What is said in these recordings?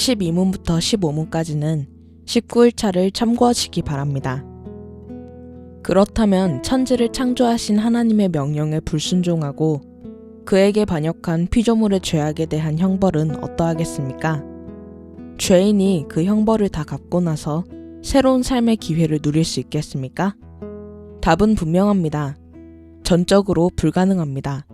12문부터 15문까지는 19일차를 참고하시기 바랍니다. 그렇다면 천지를 창조하신 하나님의 명령에 불순종하고 그에게 반역한 피조물의 죄악에 대한 형벌은 어떠하겠습니까? 죄인이 그 형벌을 다 갚고 나서 새로운 삶의 기회를 누릴 수 있겠습니까? 답은 분명합니다. 전적으로 불가능합니다.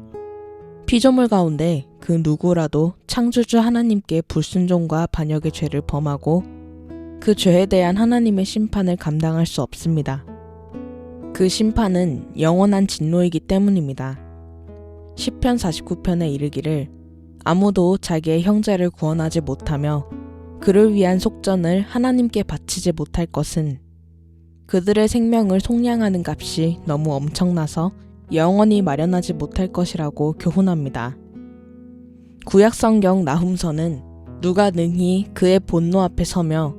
피조물 가운데 그 누구라도 창조주 하나님께 불순종과 반역의 죄를 범하고 그 죄에 대한 하나님의 심판을 감당할 수 없습니다. 그 심판은 영원한 진노이기 때문입니다. 시편 49편에 이르기를 아무도 자기의 형제를 구원하지 못하며 그를 위한 속전을 하나님께 바치지 못할 것은 그들의 생명을 속량하는 값이 너무 엄청나서 영원히 마련하지 못할 것이라고 교훈합니다. 구약성경 나훔서는 누가 능히 그의 본노 앞에 서며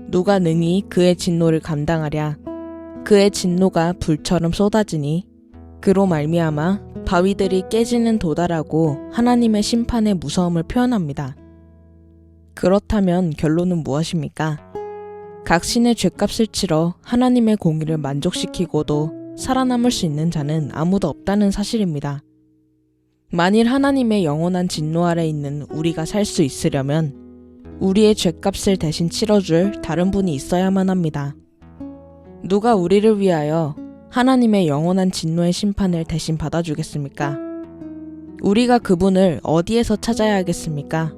누가 능히 그의 진노를 감당하랴. 그의 진노가 불처럼 쏟아지니 그로 말미암아 바위들이 깨지는 도다라고 하나님의 심판의 무서움을 표현합니다. 그렇다면 결론은 무엇입니까? 각신의 죗값을 치러 하나님의 공의를 만족시키고도 살아남을 수 있는 자는 아무도 없다는 사실입니다. 만일 하나님의 영원한 진노 아래 있는 우리가 살 수 있으려면 우리의 죗값을 대신 치러줄 다른 분이 있어야만 합니다. 누가 우리를 위하여 하나님의 영원한 진노의 심판을 대신 받아주겠습니까? 우리가 그분을 어디에서 찾아야 하겠습니까?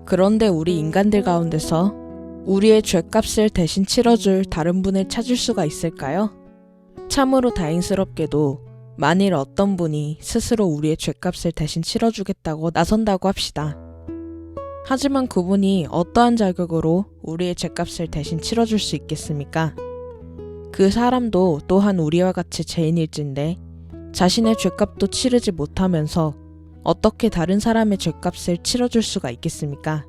그런데 우리 인간들 가운데서 우리의 죗값을 대신 치러줄 다른 분을 찾을 수가 있을까요? 참으로 다행스럽게도 만일 어떤 분이 스스로 우리의 죗값을 대신 치러주겠다고 나선다고 합시다. 하지만 그분이 어떠한 자격으로 우리의 죗값을 대신 치러줄 수 있겠습니까? 그 사람도 또한 우리와 같이 죄인일진데 자신의 죗값도 치르지 못하면서 어떻게 다른 사람의 죗값을 치러줄 수가 있겠습니까?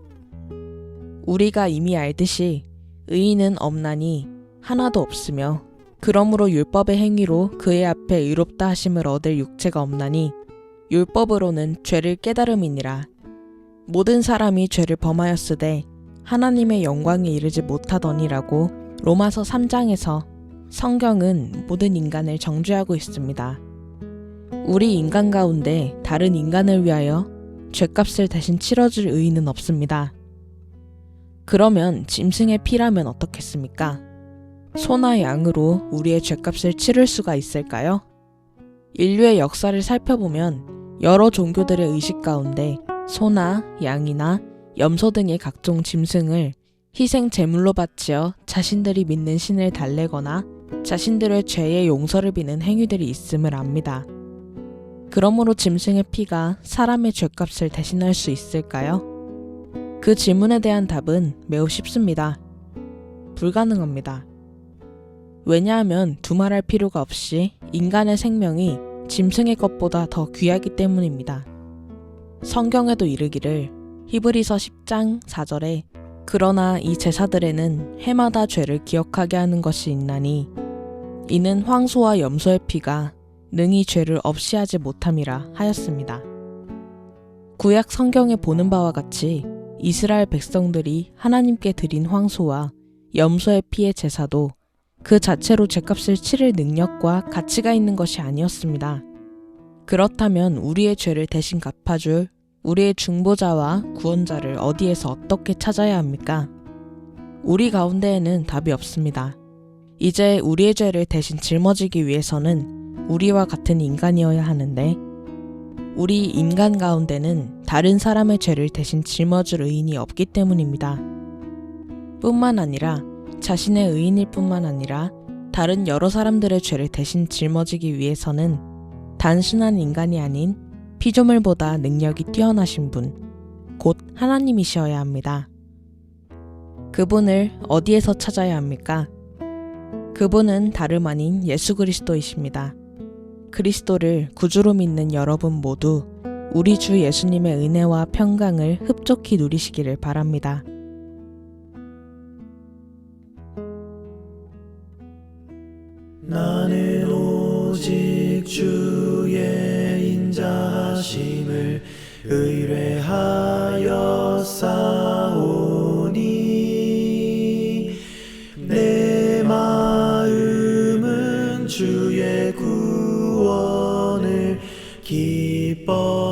우리가 이미 알듯이 의인은 없나니 하나도 없으며 그러므로 율법의 행위로 그의 앞에 의롭다 하심을 얻을 육체가 없나니 율법으로는 죄를 깨달음이니라. 모든 사람이 죄를 범하였으되 하나님의 영광에 이르지 못하더니라고 로마서 3장에서 성경은 모든 인간을 정죄하고 있습니다. 우리 인간 가운데 다른 인간을 위하여 죗값을 대신 치러줄 의인은 없습니다. 그러면 짐승의 피라면 어떻겠습니까? 소나 양으로 우리의 죗값을 치를 수가 있을까요? 인류의 역사를 살펴보면 여러 종교들의 의식 가운데 소나 양이나 염소 등의 각종 짐승을 희생 제물로 바치어 자신들이 믿는 신을 달래거나 자신들의 죄의 용서를 비는 행위들이 있음을 압니다. 그러므로 짐승의 피가 사람의 죗값을 대신할 수 있을까요? 그 질문에 대한 답은 매우 쉽습니다. 불가능합니다. 왜냐하면 두말할 필요가 없이 인간의 생명이 짐승의 것보다 더 귀하기 때문입니다. 성경에도 이르기를 히브리서 10장 4절에 그러나 이 제사들에는 해마다 죄를 기억하게 하는 것이 있나니 이는 황소와 염소의 피가 능히 죄를 없이 하지 못함이라 하였습니다. 구약 성경에 보는 바와 같이 이스라엘 백성들이 하나님께 드린 황소와 염소의 피의 제사도 그 자체로 죗값을 치를 능력과 가치가 있는 것이 아니었습니다. 그렇다면 우리의 죄를 대신 갚아줄 우리의 중보자와 구원자를 어디에서 어떻게 찾아야 합니까? 우리 가운데에는 답이 없습니다. 이제 우리의 죄를 대신 짊어지기 위해서는 우리와 같은 인간이어야 하는데 우리 인간 가운데는 다른 사람의 죄를 대신 짊어질 의인이 없기 때문입니다. 뿐만 아니라 자신의 의인일 뿐만 아니라 다른 여러 사람들의 죄를 대신 짊어지기 위해서는 단순한 인간이 아닌 피조물보다 능력이 뛰어나신 분, 곧 하나님이셔야 합니다. 그분을 어디에서 찾아야 합니까? 그분은 다름 아닌 예수 그리스도이십니다. 그리스도를 구주로 믿는 여러분 모두 우리 주 예수님의 은혜와 평강을 흡족히 누리시기를 바랍니다. 나는 오직 주의 인자하심을 의뢰하노니 기뻐